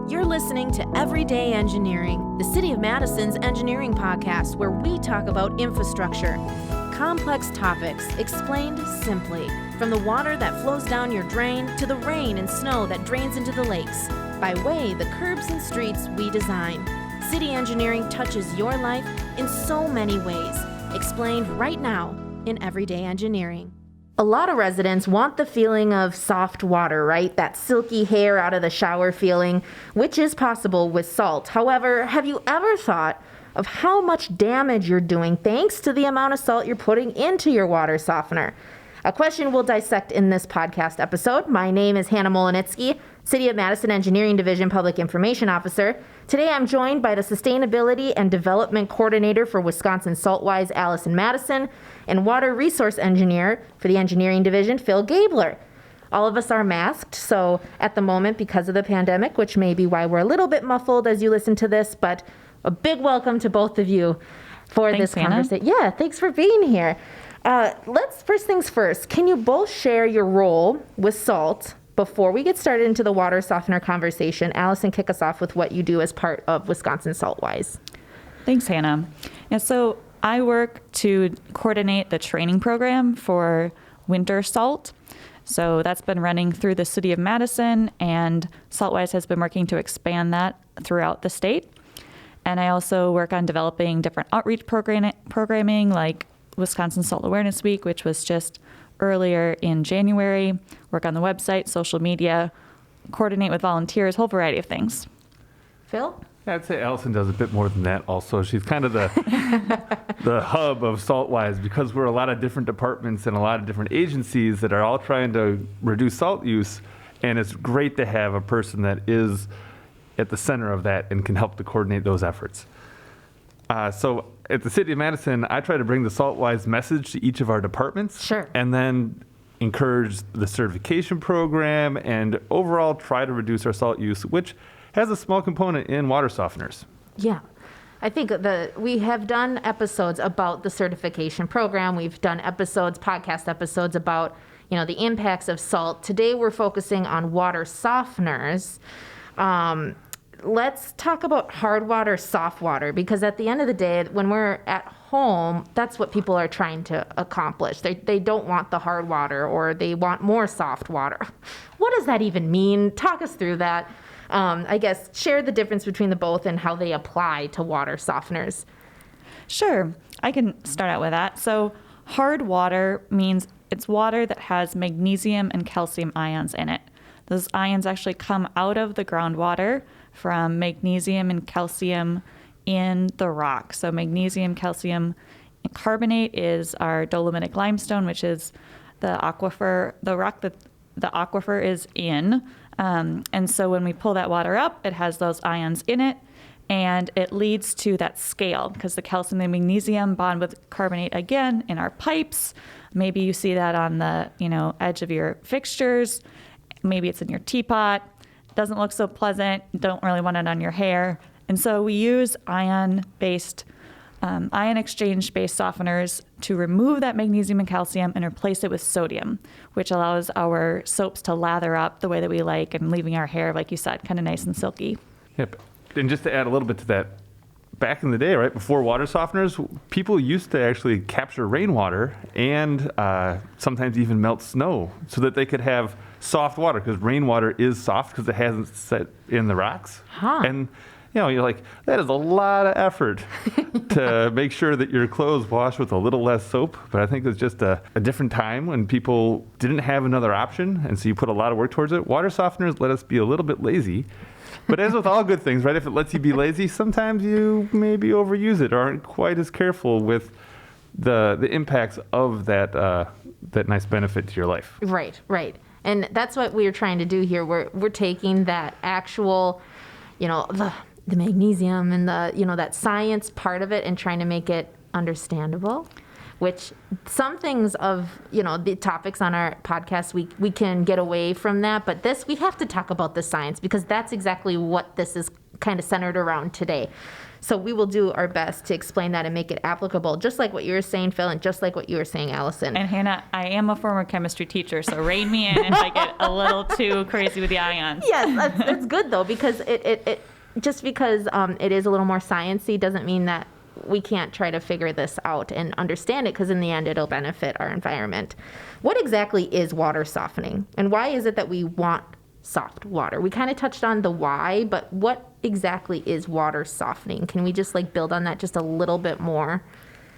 You're listening to Everyday Engineering, the City of Madison's engineering podcast where we talk about infrastructure, complex topics explained simply, from the water that flows down your drain to the rain and snow that drains into the lakes, by way the curbs and streets we design. City engineering touches your life in so many ways, explained right now in Everyday Engineering. A lot of residents want the feeling of soft water, right? That silky hair out of the shower feeling, which is possible with salt. However, have you ever thought of how much damage you're doing thanks to the amount of salt you're putting into your water softener? A question we'll dissect in this podcast episode. My name is Hannah Mohelnitzky, City of Madison Engineering Division Public Information Officer. Today I'm joined by the Sustainability and Development Coordinator for Wisconsin Saltwise, Allison Madison, and Water Resource Engineer for the Engineering Division, Phil Gaebler. All of us are masked, so at the moment, because of the pandemic, which may be why we're a little bit muffled as you listen to this, but a big welcome to both of you for this conversation. Yeah, thanks for being here. First things first, can you both share your role with salt before we get started into the water softener conversation? Allison, kick us off with what you do as part of Wisconsin Saltwise. Thanks, Hannah. And so I work to coordinate the training program for winter salt. So that's been running through the City of Madison, and Saltwise has been working to expand that throughout the state. And I also work on developing different outreach programming like Wisconsin Salt Awareness Week, which was just earlier in January, work on the website, social media, coordinate with volunteers, whole variety of things. Phil? Yeah, I'd say Allison does a bit more than that also. She's kind of the hub of Saltwise, because we're a lot of different departments and a lot of different agencies that are all trying to reduce salt use, and it's great to have a person that is at the center of that and can help to coordinate those efforts. So at the City of Madison, I try to bring the Saltwise message to each of our departments. Sure. And then encourage the certification program and overall try to reduce our salt use, which has a small component in water softeners. Yeah. I think we have done episodes about the certification program. We've done podcast episodes about, the impacts of salt. Today we're focusing on water softeners. Let's talk about hard water, soft water, because at the end of the day, when we're at home, that's what people are trying to accomplish. They don't want the hard water, or they want more soft water. What does that even mean? Talk us through that. I guess share the difference between the both and how they apply to water softeners. Sure, I can start out with that. So hard water means it's water that has magnesium and calcium ions in it. Those ions actually come out of the groundwater from magnesium and calcium in the rock. So magnesium, calcium, and carbonate is our dolomitic limestone, which is the aquifer, the rock that the aquifer is in. And so when we pull that water up, it has those ions in it, and it leads to that scale, because the calcium and magnesium bond with carbonate again in our pipes. Maybe you see that on the edge of your fixtures. Maybe it's in your teapot. Doesn't look so pleasant. Don't really want it on your hair. And so we use ion exchange-based softeners to remove that magnesium and calcium and replace it with sodium, which allows our soaps to lather up the way that we like, and leaving our hair, like you said, kind of nice and silky. Yep. And just to add a little bit to that, back in the day, right before water softeners, people used to actually capture rainwater and sometimes even melt snow so that they could have soft water, because rainwater is soft because it hasn't set in the rocks. Huh. And you're like, that is a lot of effort to make sure that your clothes wash with a little less soap. But I think it's just a different time when people didn't have another option, and so you put a lot of work towards it. Water softeners let us be a little bit lazy. But as with all good things, right, if it lets you be lazy, sometimes you maybe overuse it or aren't quite as careful with the impacts of that nice benefit to your life. Right. And that's what we're trying to do here. We're taking that actual, the magnesium and that science part of it and trying to make it understandable, which some things of, the topics on our podcast, we can get away from that. But we have to talk about the science, because that's exactly what this is kind of centered around today. So we will do our best to explain that and make it applicable, just like what you were saying, Phil, and just like what you were saying, Allison. And Hannah, I am a former chemistry teacher, so rein me in if I get a little too crazy with the ions. Yes, that's good though, because it just because it is a little more sciencey doesn't mean that we can't try to figure this out and understand it, because in the end it'll benefit our environment. What exactly is water softening, and why is it that we want soft water? We kind of touched on the why, but what exactly is water softening? Can we just build on that just a little bit more?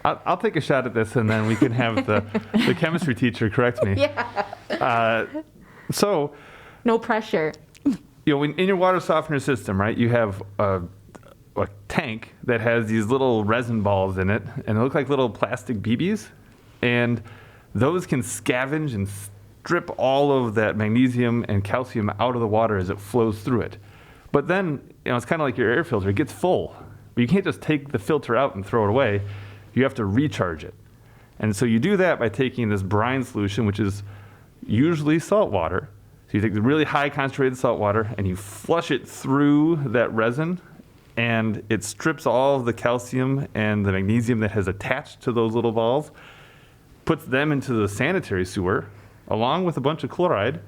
I'll take a shot at this, and then we can have the chemistry teacher correct me. Yeah. So, no pressure. In your water softener system, right, you have a tank that has these little resin balls in it, and they look like little plastic BBs, and those can scavenge and strip all of that magnesium and calcium out of the water as it flows through it. But then, it's kind of like your air filter. It gets full. But you can't just take the filter out and throw it away. You have to recharge it. And so you do that by taking this brine solution, which is usually salt water. So you take the really high concentrated salt water and you flush it through that resin, and it strips all of the calcium and the magnesium that has attached to those little balls, puts them into the sanitary sewer along with a bunch of chloride,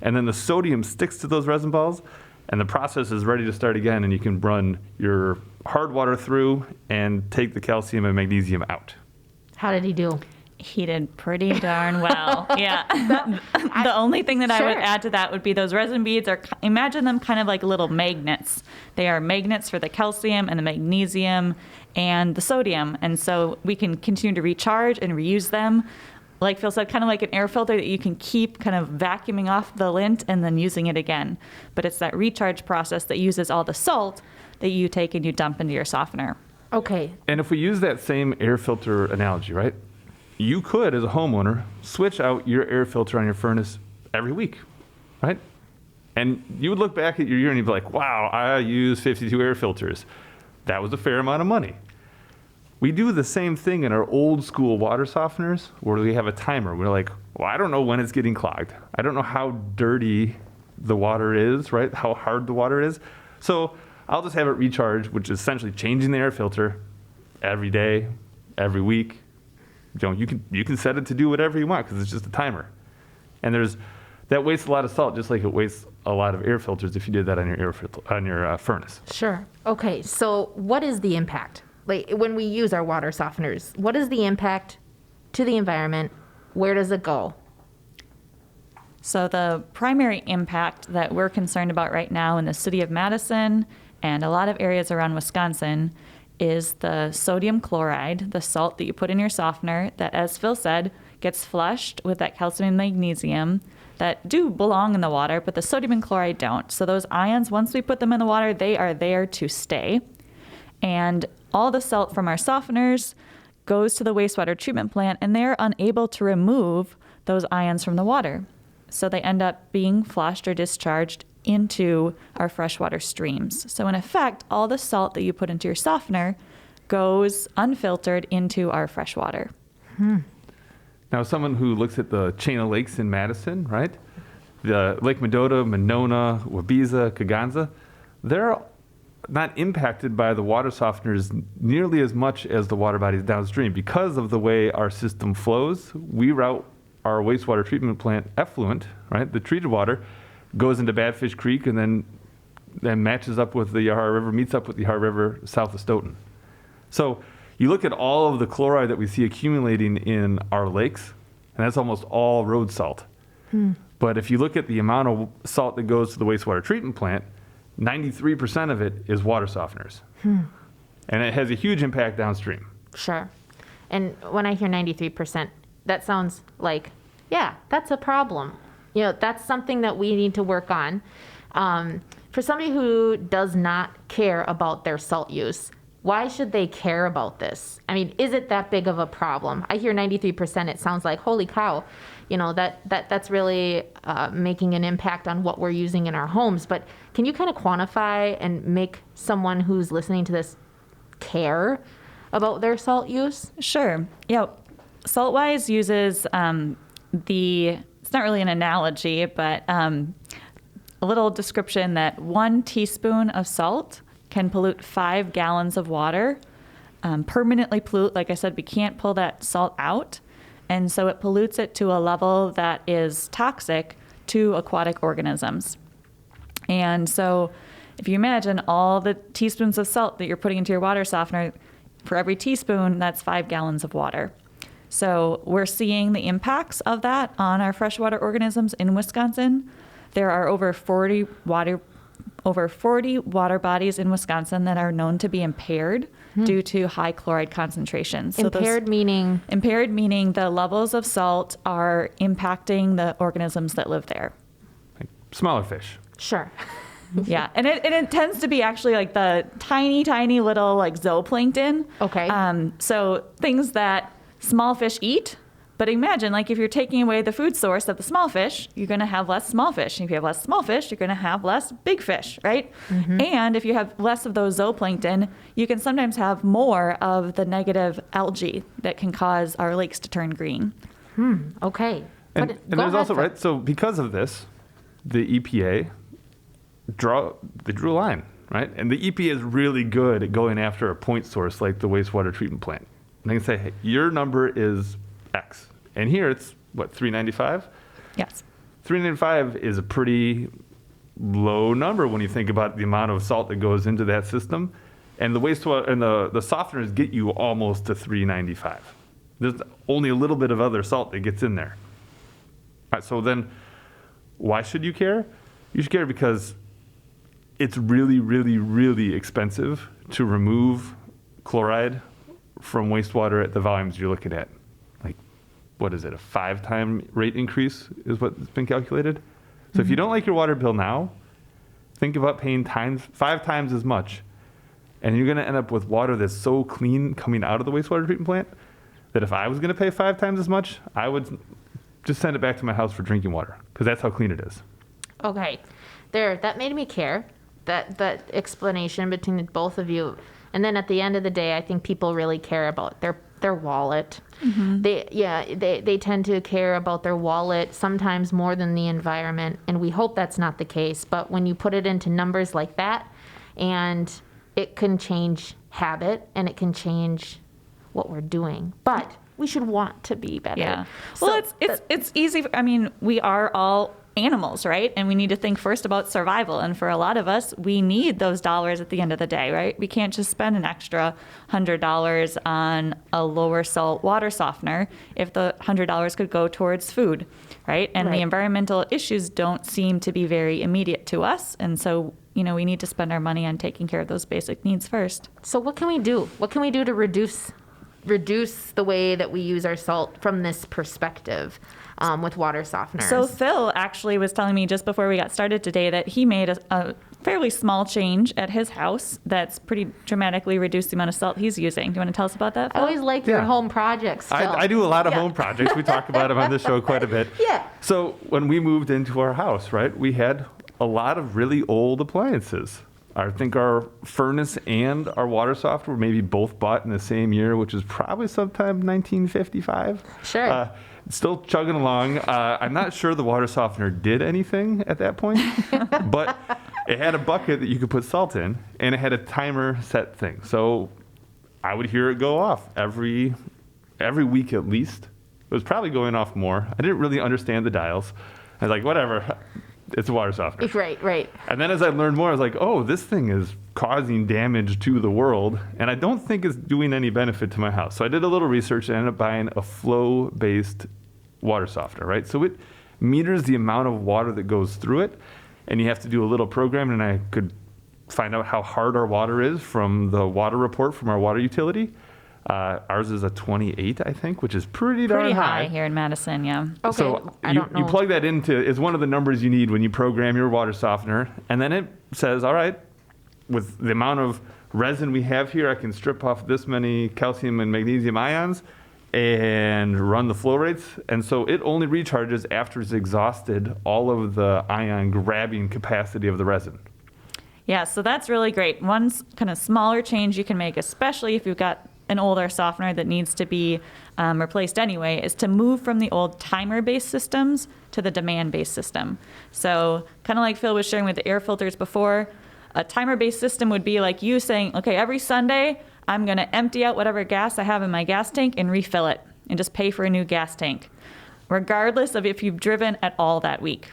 and then the sodium sticks to those resin balls, and the process is ready to start again, and you can run your hard water through and take the calcium and magnesium out. How did he do? He did pretty darn well. Yeah. The only thing that I would add to that would be those resin beads imagine them kind of like little magnets. They are magnets for the calcium and the magnesium and the sodium. And so we can continue to recharge and reuse them. Like Phil said, kind of like an air filter that you can keep kind of vacuuming off the lint and then using it again. But it's that recharge process that uses all the salt that you take and you dump into your softener. Okay. And if we use that same air filter analogy, right? You could, as a homeowner, switch out your air filter on your furnace every week, right? And you would look back at your year and you'd be like, wow, I use 52 air filters. That was a fair amount of money. We do the same thing in our old school water softeners where we have a timer. We're like, well, I don't know when it's getting clogged. I don't know how dirty the water is, right? How hard the water is. So I'll just have it recharge, which is essentially changing the air filter every day, every week. You can set it to do whatever you want because it's just a timer. And that wastes a lot of salt, just like it wastes a lot of air filters if you did that on your furnace. Sure. Okay. So what is the impact? Like when we use our water softeners, what is the impact to the environment? Where does it go? So the primary impact that we're concerned about right now in the city of Madison and a lot of areas around Wisconsin is the sodium chloride, the salt that you put in your softener that, as Phil said, gets flushed with that calcium and magnesium that do belong in the water, but the sodium and chloride don't. So those ions, once we put them in the water, they are there to stay. And all the salt from our softeners goes to the wastewater treatment plant, and they're unable to remove those ions from the water. So they end up being flushed or discharged into our freshwater streams. So in effect, all the salt that you put into your softener goes unfiltered into our freshwater. Now, someone who looks at the chain of lakes in Madison, right? The Lake Mendota, Monona, Wabiza, Kaganza, they're not impacted by the water softeners nearly as much as the water bodies downstream. Because of the way our system flows, we route our wastewater treatment plant effluent, right? The treated water goes into Badfish Creek and then matches up with the Yahara River, meets up with the Yahara River south of Stoughton. So you look at all of the chloride that we see accumulating in our lakes, and that's almost all road salt. But if you look at the amount of salt that goes to the wastewater treatment plant, 93% of it is water softeners. And it has a huge impact downstream. Sure. And when I hear 93%, that sounds like, yeah, that's a problem. That's something that we need to work on. For somebody who does not care about their salt use, why should they care about this? I mean, is it that big of a problem? I hear 93%, it sounds like, holy cow, that's really making an impact on what we're using in our homes. But can you kind of quantify and make someone who's listening to this care about their salt use? Sure. Saltwise uses it's not really an analogy, but a little description that 1 teaspoon of salt can pollute 5 gallons of water, permanently pollute. Like I said, we can't pull that salt out. And so it pollutes it to a level that is toxic to aquatic organisms. And so if you imagine all the teaspoons of salt that you're putting into your water softener, for every teaspoon, that's 5 gallons of water. So we're seeing the impacts of that on our freshwater organisms in Wisconsin. There are over 40 water bodies in Wisconsin that are known to be impaired due to high chloride concentrations. So Impaired meaning the levels of salt are impacting the organisms that live there. Like smaller fish. sure. Yeah, and it tends to be actually like the tiny little like zooplankton. Okay. So things that small fish eat. But imagine, like, if you're taking away the food source of the small fish, you're going to have less small fish. And if you have less small fish, you're going to have less big fish, right? Mm-hmm. And if you have less of those zooplankton, you can sometimes have more of the negative algae that can cause our lakes to turn green. Okay. And there's also, right, so because of this, the EPA drew a line, right? And the EPA is really good at going after a point source like the wastewater treatment plant. And they can say, hey, your number is X. And here it's, what, 395? Yes. 395 is a pretty low number when you think about the amount of salt that goes into that system. And the wastewater and the softeners get you almost to 395. There's only a little bit of other salt that gets in there. All right, so then why should you care? You should care because it's really, really, really expensive to remove chloride from wastewater at the volumes you're looking at. Like, what is it, a 5-time rate increase is what's been calculated? So if you don't like your water bill now, think about paying 5 times as much. And you're going to end up with water that's so clean coming out of the wastewater treatment plant that if I was going to pay 5 times as much, I would just send it back to my house for drinking water because that's how clean it is. Okay. That made me care. That explanation between the both of you. And then at the end of the day, I think people really care about their wallet. Mm-hmm. They tend to care about their wallet sometimes more than the environment, and we hope that's not the case. But when you put it into numbers like that, and it can change habit and it can change what we're doing. But we should want to be better. Yeah. Well, it's easy. I mean, we are all animals, right? And we need to think first about survival. And for a lot of us, we need those dollars at the end of the day, right? We can't just spend an extra $100 on a lower salt water softener if the $100 could go towards food, right? And the environmental issues don't seem to be very immediate to us. And so, we need to spend our money on taking care of those basic needs first. So what can we do? What can we do to reduce the way that we use our salt from this perspective? With water softeners. So Phil actually was telling me just before we got started today that he made a fairly small change at his house that's pretty dramatically reduced the amount of salt he's using. Do you want to tell us about that, Phil? I always like your home projects, Phil. I do a lot of home projects. We talk about them on this show quite a bit. Yeah. So when we moved into our house, right, we had a lot of really old appliances. I think our furnace and our water softener were maybe both bought in the same year, which is probably sometime 1955. Sure. Still chugging along. I'm not sure the water softener did anything at that point, but it had a bucket that you could put salt in, and it had a timer set thing. So I would hear it go off every week at least. It was probably going off more. I didn't really understand the dials. I was like, whatever, it's a water softener. Right. And then as I learned more, I was like, oh, this thing is causing damage to the world, and I don't think it's doing any benefit to my house. So I did a little research and ended up buying a flow-based water softener, right? So it meters the amount of water that goes through it, and you have to do a little program, and I could find out how hard our water is from the water report from our water utility. Ours is a 28, I think, which is pretty darn high here in Madison, yeah. Okay, so I don't know. You plug that into, is one of the numbers you need when you program your water softener, and then it says, all right, with the amount of resin we have here, I can strip off this many calcium and magnesium ions and run the flow rates. And so it only recharges after it's exhausted all of the ion grabbing capacity of the resin. Yeah, so that's really great. One kind of smaller change you can make, especially if you've got an older softener that needs to be replaced anyway, is to move from the old timer-based systems to the demand-based system. So kind of like Phil was sharing with the air filters before, A timer-based system would be like you saying, okay, every Sunday, I'm going to empty out whatever gas I have in my gas tank and refill it and just pay for a new gas tank, regardless of if you've driven at all that week.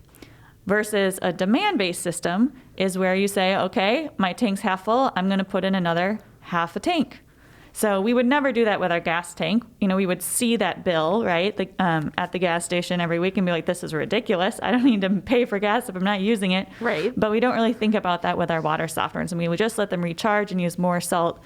Versus a demand-based system is where you say, okay, my tank's half full, I'm going to put in another half a tank. So we would never do that with our gas tank. We would see that bill, right, at the gas station every week and be like, this is ridiculous. I don't need to pay for gas if I'm not using it. Right. But we don't really think about that with our water softeners. And we would just let them recharge and use more salt,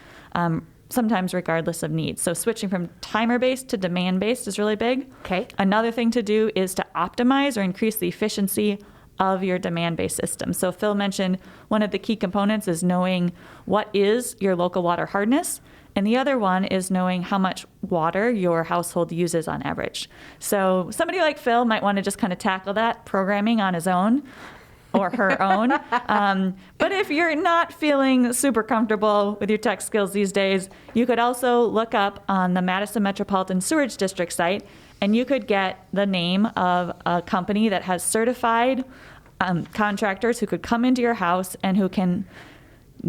sometimes regardless of need. So switching from timer-based to demand-based is really big. Okay. Another thing to do is to optimize or increase the efficiency of your demand-based system. So Phil mentioned one of the key components is knowing what is your local water hardness. And the other one is knowing how much water your household uses on average. So somebody like Phil might want to just kind of tackle that programming on his own or her own. But if you're not feeling super comfortable with your tech skills these days, you could also look up on the Madison Metropolitan Sewerage District site, and you could get the name of a company that has certified contractors who could come into your house and who can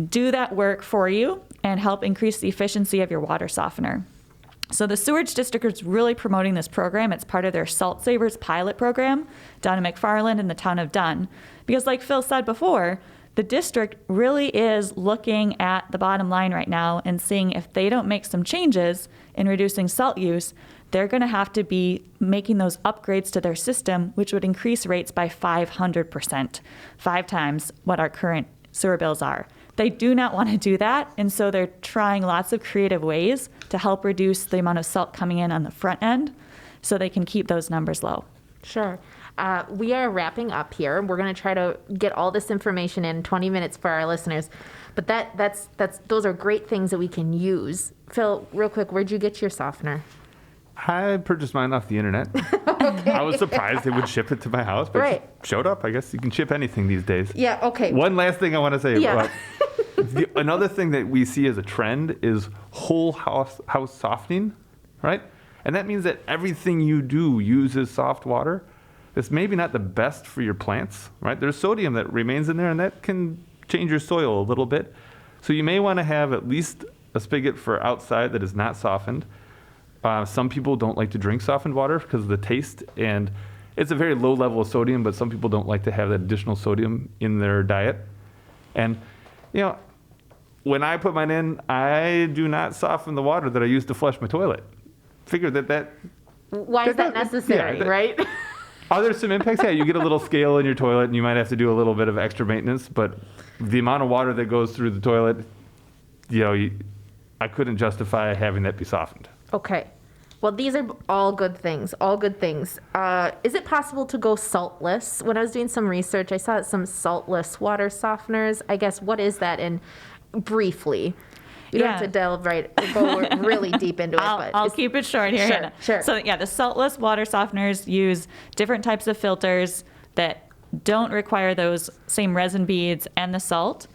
do that work for you and help increase the efficiency of your water softener. So the Sewerage District is really promoting this program. It's part of their Salt Savers pilot program down in McFarland in the town of Dunn. Because like Phil said before, the district really is looking at the bottom line right now and seeing if they don't make some changes in reducing salt use, they're going to have to be making those upgrades to their system, which would increase rates by 500%, 5 times what our current sewer bills are. They do not want to do that, and so they're trying lots of creative ways to help reduce the amount of salt coming in on the front end so they can keep those numbers low. Sure. We are wrapping up here. We're going to try to get all this information in 20 minutes for our listeners. But those are great things that we can use. Phil, real quick, where'd you get your softener? I purchased mine off the internet. Okay. I was surprised they would ship it to my house, but it showed up. I guess you can ship anything these days. Yeah, okay. One last thing I want to say. Yeah. Another thing that we see as a trend is whole house softening, right? And that means that everything you do uses soft water. It's maybe not the best for your plants, right? There's sodium that remains in there, and that can change your soil a little bit. So you may want to have at least a spigot for outside that is not softened. Some people don't like to drink softened water because of the taste, and it's a very low level of sodium, but some people don't like to have that additional sodium in their diet. And, when I put mine in, I do not soften the water that I use to flush my toilet. Figure that... Why is that necessary, right? Are there some impacts? Yeah, you get a little scale in your toilet, and you might have to do a little bit of extra maintenance, but the amount of water that goes through the toilet, I couldn't justify having that be softened. Okay. Well, these are all good things, Is it possible to go saltless? When I was doing some research, I saw some saltless water softeners. I guess, what is that? And briefly, you don't have to go really deep into it. I'll keep it short here, Hannah. Sure. So the saltless water softeners use different types of filters that don't require those same resin beads and the salt.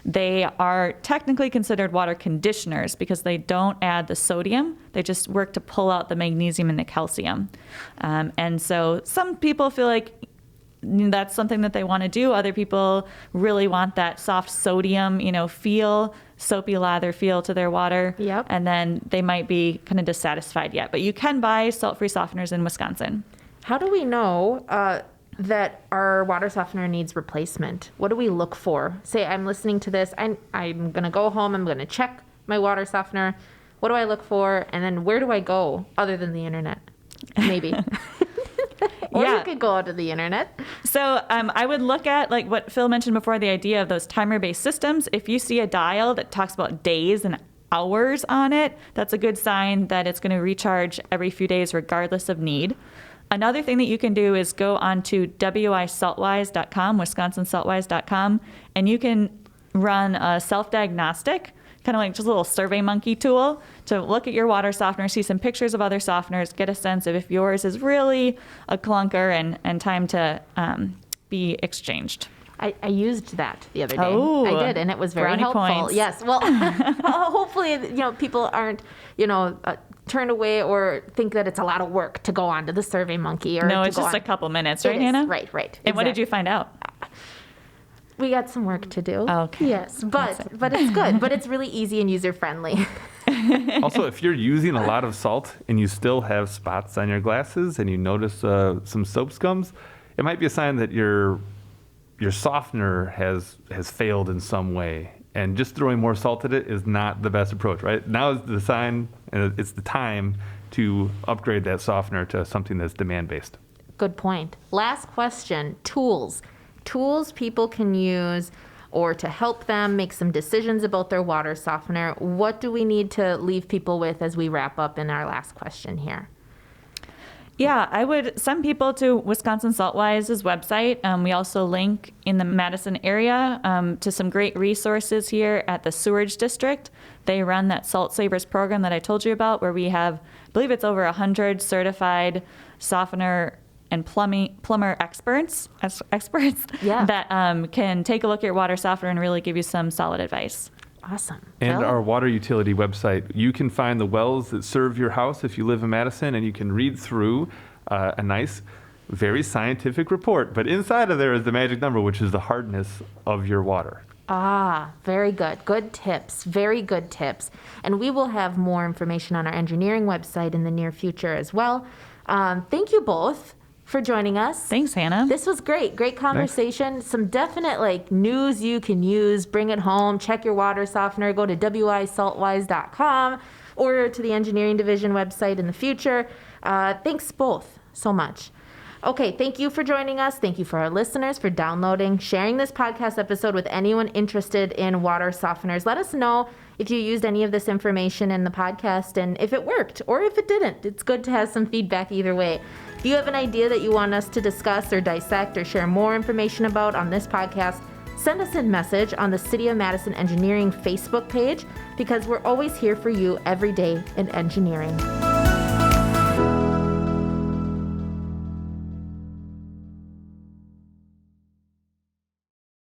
They are technically considered water conditioners because they don't add the sodium. They just work to pull out the magnesium and the calcium. And so some people feel like that's something that they want to do. Other people really want that soft sodium, feel, soapy lather feel to their water. Yep. And then they might be kind of dissatisfied yet. But you can buy salt-free softeners in Wisconsin. How do we know that our water softener needs replacement? What do we look for? Say I'm listening to this, I'm going to go home, I'm going to check my water softener. What do I look for? And then where do I go other than the internet? Maybe. Or you could go out to the internet. So I would look at, like what Phil mentioned before, the idea of those timer-based systems. If you see a dial that talks about days and hours on it, that's a good sign that it's going to recharge every few days regardless of need. Another thing that you can do is go onto wisaltwise.com, wisconsinsaltwise.com, and you can run a self-diagnostic, kind of like just a little survey monkey tool to look at your water softener, see some pictures of other softeners, get a sense of if yours is really a clunker and time to be exchanged. I used that the other day. Oh, I did, and it was very brownie helpful. points. Yes. Well, hopefully, people aren't, turned away or think that it's a lot of work to go on to the Survey Monkey. No, it's just a couple minutes, right, it is. Hannah? Right. And what did you find out? We got some work to do. Okay. Yes, but it's good. But it's really easy and user-friendly. Also, if you're using a lot of salt and you still have spots on your glasses and you notice some soap scums, it might be a sign that your softener has failed in some way. And just throwing more salt at it is not the best approach, right? Now is the sign, it's the time to upgrade that softener to something that's demand-based. Good point. Last question, tools. Tools people can use or to help them make some decisions about their water softener. What do we need to leave people with as we wrap up in our last question here? Yeah, I would send people to Wisconsin Saltwise's website. We also link in the Madison area to some great resources here at the Sewerage District. They run that Salt Savers program that I told you about, where we have, I believe it's over 100 certified softener and plumber experts Yeah. that can take a look at your water softener and really give you some solid advice. Awesome. And Phil? our water utility website, you can find the wells that serve your house if you live in Madison, and you can read through a nice, very scientific report. But inside of there is the magic number, which is the hardness of your water. Ah, very good. Good tips. Very good tips. And we will have more information on our engineering website in the near future as well. Thank you both for joining us. Thanks, Hannah. This was great. Great conversation. Thanks. Some definite news you can use. Bring it home. Check your water softener. Go to wisaltwise.com or to the engineering division website in the future. Thanks both so much. Okay, thank you for joining us. Thank you for our listeners for downloading, sharing this podcast episode with anyone interested in water softeners. Let us know if you used any of this information in the podcast and if it worked or if it didn't. It's good to have some feedback either way. If you have an idea that you want us to discuss or dissect or share more information about on this podcast, send us a message on the City of Madison Engineering Facebook page because we're always here for you every day in engineering.